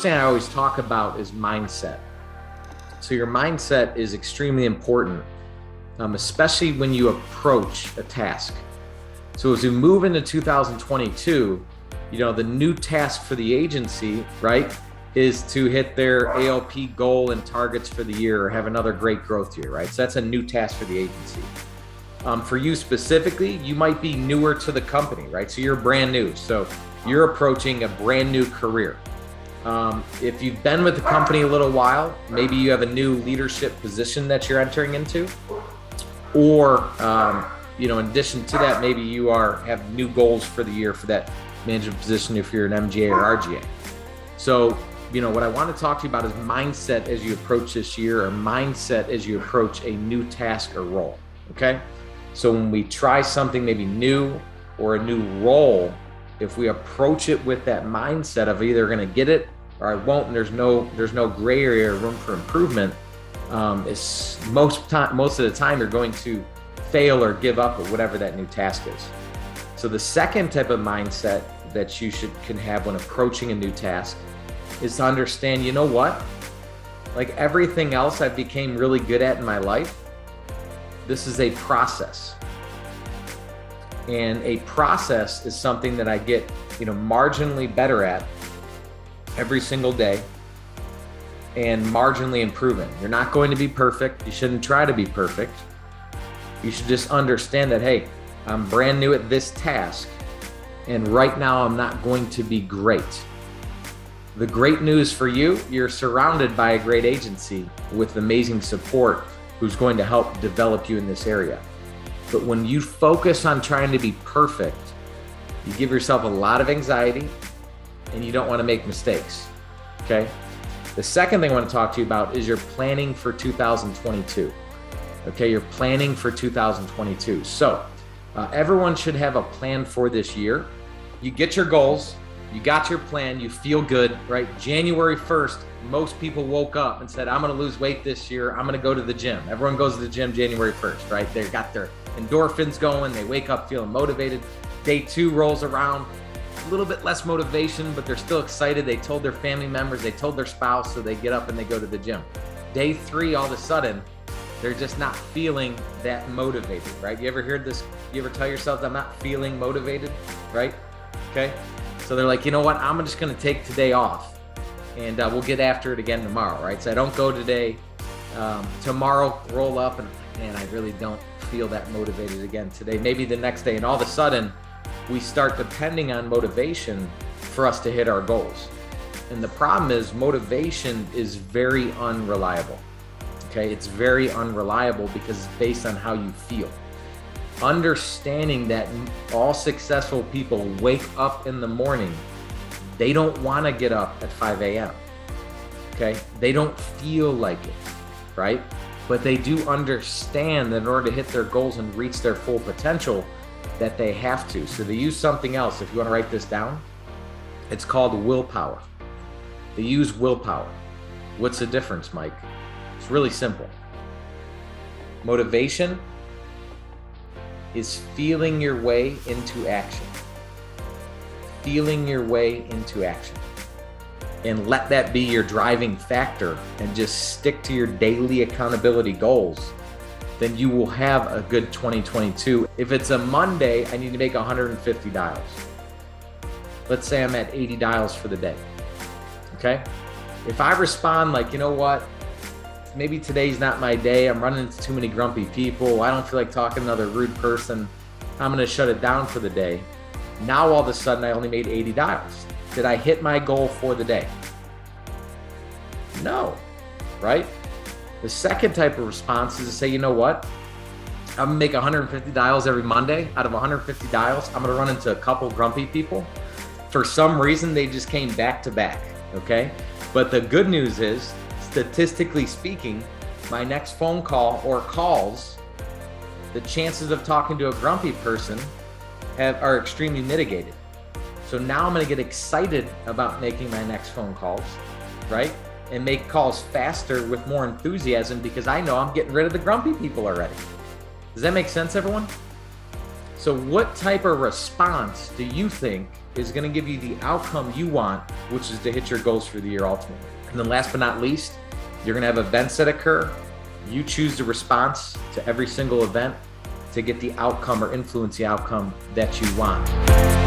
thing I always talk about is mindset. So your mindset is extremely important, especially when you approach a task. So as we move into 2022, the new task for the agency, right, is to hit their ALP goal and targets for the year or have another great growth year, right? So that's a new task for the agency. For you specifically, you might be newer to the company, right? So you're brand new. So you're approaching a brand new career. If you've been with the company a little while, maybe you have a new leadership position that you're entering into, or in addition to that, maybe you have new goals for the year for that management position if you're an MGA or RGA. So, what I want to talk to you about is mindset as you approach this year, or mindset as you approach a new task or role. Okay, so when we try something maybe new or a new role, if we approach it with that mindset of either going to get it or I won't, and there's no gray area or room for improvement, most of the time you're going to fail or give up at whatever that new task is. So the second type of mindset that you can have when approaching a new task is to understand, like everything else I became really good at in my life, this is a process. And a process is something that I get, marginally better at every single day and marginally improving. You're not going to be perfect. You shouldn't try to be perfect. You should just understand that, hey, I'm brand new at this task, and right now I'm not going to be great. The great news for you, you're surrounded by a great agency with amazing support who's going to help develop you in this area. But when you focus on trying to be perfect, you give yourself a lot of anxiety and you don't want to make mistakes, okay? The second thing I want to talk to you about is you're planning for 2022. Okay, you're planning for 2022. So everyone should have a plan for this year. You get your goals, you got your plan, you feel good, right? January 1st, most people woke up and said, I'm gonna lose weight this year, I'm gonna go to the gym. Everyone goes to the gym January 1st, right? They got their endorphins going, they wake up feeling motivated. Day 2 rolls around, a little bit less motivation, but they're still excited. They told their family members, they told their spouse, so they get up and they go to the gym. Day 3, all of a sudden, they're just not feeling that motivated, right? You ever heard this? You ever tell yourself, I'm not feeling motivated, right? Okay. So they're like, you know what? I'm just going to take today off and we'll get after it again tomorrow, right? So I don't go today. Tomorrow, roll up and I really don't feel that motivated again today. Maybe the next day. And all of a sudden, we start depending on motivation for us to hit our goals. And the problem is motivation is very unreliable. Okay, it's very unreliable because it's based on how you feel. Understanding that all successful people wake up in the morning, they don't want to get up at 5 a.m. Okay, they don't feel like it, right? But they do understand that in order to hit their goals and reach their full potential, that they have to. So they use something else. If you want to write this down, it's called willpower. They use willpower. What's the difference, Mike? It's really simple. Motivation is feeling your way into action. Feeling your way into action. And let that be your driving factor and just stick to your daily accountability goals. Then you will have a good 2022. If it's a Monday, I need to make 150 dials. Let's say I'm at 80 dials for the day. Okay? If I respond like, you know what? Maybe today's not my day. I'm running into too many grumpy people. I don't feel like talking to another rude person. I'm going to shut it down for the day. Now, all of a sudden, I only made 80 dials. Did I hit my goal for the day? No, right? The second type of response is to say, you know what? I'm going to make 150 dials every Monday. Out of 150 dials, I'm going to run into a couple grumpy people. For some reason, they just came back to back, okay? But the good news is, statistically speaking, my next phone call or calls, the chances of talking to a grumpy person are extremely mitigated. So now I'm going to get excited about making my next phone calls, right? And make calls faster with more enthusiasm because I know I'm getting rid of the grumpy people already. Does that make sense, everyone? So what type of response do you think is going to give you the outcome you want, which is to hit your goals for the year ultimately? And then last but not least, you're going to have events that occur. You choose the response to every single event to get the outcome or influence the outcome that you want.